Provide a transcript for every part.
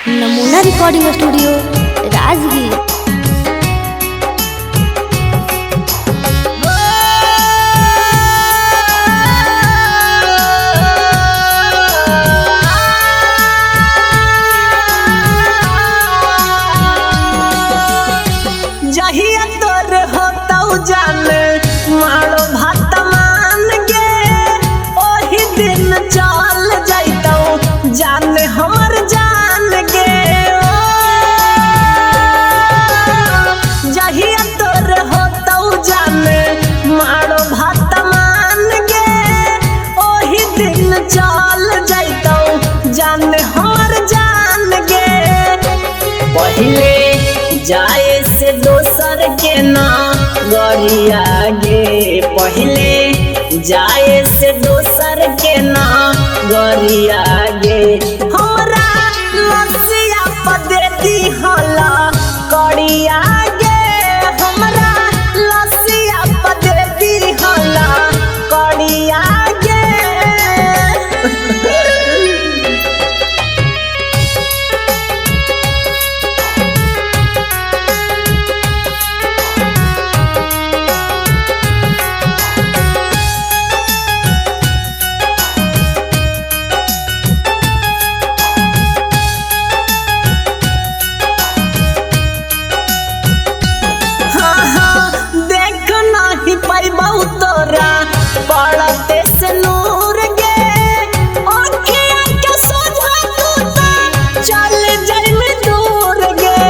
नमूना recording studio Rajgir. जहिया तोर होतौ जाने मारो भात मान गे, ओही दिन चल जाइतौ जाने हमर जान गे। जहिया तोर होतौ जाने मारो भात मान गे, ओही दिन चल जाइतौ जाने हमर जान गे। पहिले जाए से दोसर के ना गरिया गे, पहिले जाए से दोसर के ना गरिया गे। हमरा लसिया पदे दी हला कड़िया गे, हमरा लसिया पदे दी हला कड़िया गे। तोरा पड़ते से नूर गे, आँखिया के सोझा तू तो चल जाई में दूर गे।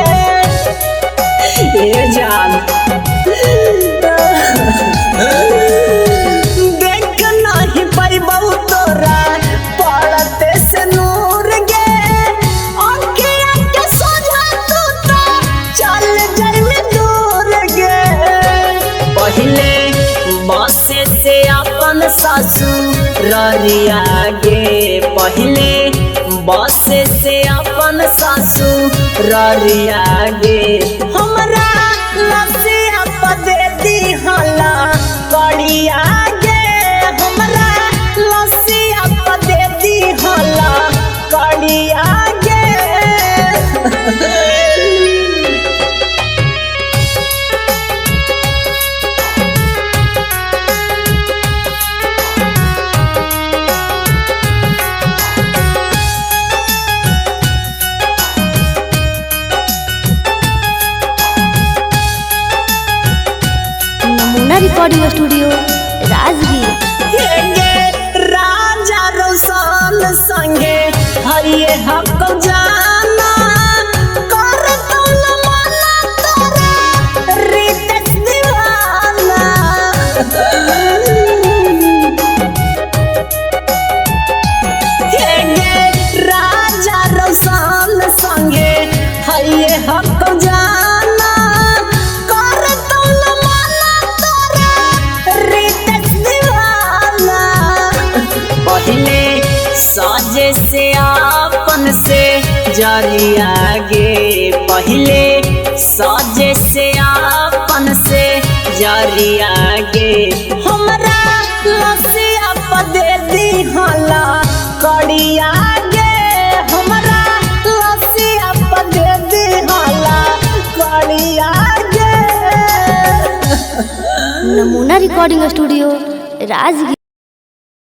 ए जान देख नहीं पाइबौ तोरा पड़ते से नूर गे, आँखिया के सोझा तू तो चल जाई में दूर गे। पहिले बसे से अपन ससुररिया गे, पहिले बसे से अपन ससुररिया गे। हमरा लसिया पदे दी हला कड़िया गे, हमरा लसिया पदे दी हला कड़िया गे। नमूना रिकॉर्डिंग स्टूडियो राजगीर। राजा रोशन संगे हरिये हक जाना, करतौ न माना तोरा रितेश दीवाना। राजा रोशन संगे हरिये हक जाना, करतौ न माना तोरा रितेश दीवाना। पहिले साजे से आपन से जरिया गे, पहिले साजे से आपन से जरिया गे। हमरा लसिया पदे दी हला कड़िया गे, हमरा लसिया पदे दी हला कड़िया गे। नमूना रिकॉर्डिंग स्टूडियो राजगीर।